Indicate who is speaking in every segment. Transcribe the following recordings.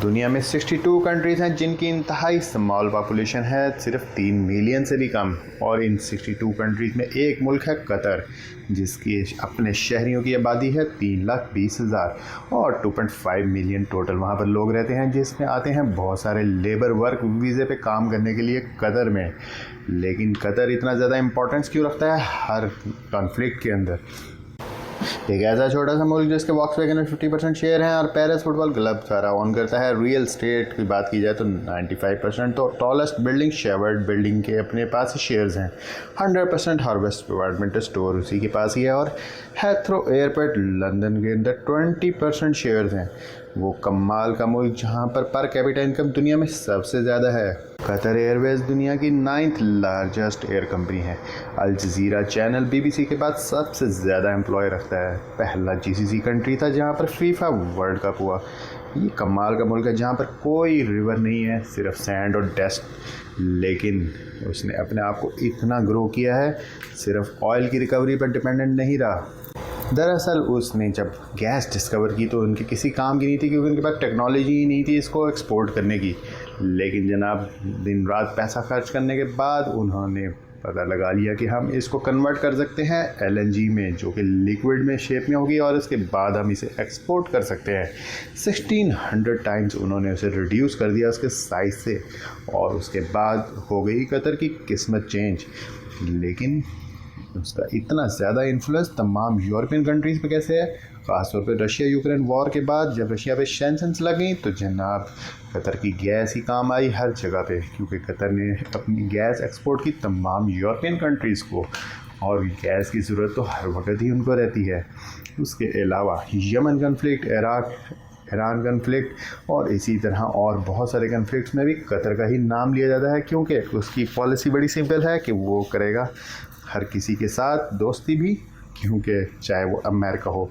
Speaker 1: दुनिया में 62 कंट्रीज़ हैं जिनकी इंतहाई स्मॉल पॉपुलेशन है, सिर्फ 3 मिलियन से भी कम। और इन 62 कंट्रीज़ में एक मुल्क है कतर, जिसकी अपने शहरियों की आबादी है 3,20,000 और 2.5 मिलियन टोटल वहाँ पर लोग रहते हैं, जिसमें आते हैं बहुत सारे लेबर वर्क वीज़े पे काम करने के लिए कतर में। लेकिन कतर इतना ज़्यादा इम्पोर्टेंस क्यों रखता है हर कॉन्फ्लिक्ट के अंदर? एक ऐसा छोटा सा मुल्क जिसके वॉक्सवैगन में 50% शेयर हैं और पेरिस फुटबॉल क्लब सारा ऑन करता है। रियल स्टेट की बात की जाए तो 95%, तो टॉलेस्ट बिल्डिंग शेवर्ड बिल्डिंग के अपने पास ही शेयर्स हैं। 100% हार्वेस्ट डिपार्टमेंटल स्टोर उसी के पास ही है और हेथ्रो एयरपोर्ट लंदन के अंदर 20% शेयर्स हैं। वो कमाल का मुल्क जहाँ पर कैपिटा इनकम दुनिया में सबसे ज़्यादा है। कतर एयरवेज दुनिया की 9th लार्जेस्ट एयर कंपनी है। अल जज़ीरा चैनल BBC के बाद सबसे ज़्यादा एम्प्लॉय रखता है। पहला GCC कंट्री था जहाँ पर फीफा वर्ल्ड कप हुआ। ये कमाल का मुल्क है जहाँ पर कोई रिवर नहीं है, सिर्फ सैंड और डस्ट। लेकिन उसने अपने आप को इतना ग्रो किया है, सिर्फ ऑयल की रिकवरी पर डिपेंडेंट नहीं रहा। दरअसल उसने जब गैस डिस्कवर की तो उनके किसी काम की नहीं थी, क्योंकि उनके पास टेक्नोलॉजी ही नहीं थी इसको एक्सपोर्ट करने की। लेकिन जनाब दिन रात पैसा खर्च करने के बाद उन्होंने पता लगा लिया कि हम इसको कन्वर्ट कर सकते हैं LNG में, जो कि लिक्विड में शेप में होगी, और इसके बाद हम इसे एक्सपोर्ट कर सकते हैं। 1600 टाइम्स उन्होंने उसे रिड्यूस कर दिया उसके साइज़ से, और उसके बाद हो गई कतर की किस्मत चेंज। लेकिन उसका इतना ज़्यादा इन्फ्लुएंस तमाम यूरोपियन कंट्रीज़ पे कैसे है? ख़ासतौर पे रशिया यूक्रेन वॉर के बाद जब रशिया पे सैंक्शंस लगी तो जनाब कतर की गैस ही काम आई हर जगह पे, क्योंकि कतर ने अपनी गैस एक्सपोर्ट की तमाम यूरोपियन कंट्रीज़ को, और गैस की ज़रूरत तो हर वक्त ही उनको रहती है। उसके अलावा यमन कन्फ्लिक्ट, ईरान कन्फ्लिक्ट और इसी तरह और बहुत सारे कन्फ्लिक्ट्स में भी कतर का ही नाम लिया जाता है, क्योंकि उसकी पॉलिसी बड़ी सिंपल है कि वो करेगा हर किसी के साथ दोस्ती भी, क्योंकि चाहे वो अमेरिका हो।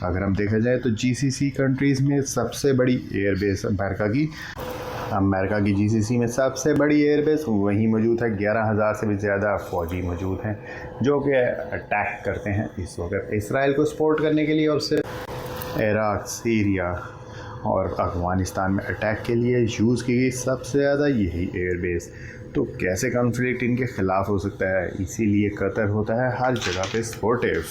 Speaker 1: अगर हम देखा जाए तो GCC कंट्रीज़ में सबसे बड़ी एयरबेस अमेरिका की GCC में सबसे बड़ी एयरबेस वहीं मौजूद है। 11,000 से भी ज़्यादा फ़ौजी मौजूद हैं जो कि अटैक करते हैं इस वक्त इसराइल को सपोर्ट करने के लिए, और सिर्फ इराक़, सीरिया और अफ़गानिस्तान में अटैक के लिए यूज़ की गई सबसे ज़्यादा यही एयरबेस। तो कैसे कॉन्फ्लिक्ट इनके ख़िलाफ़ हो सकता है? इसीलिए कतर होता है हर जगह पे सपोर्टिव।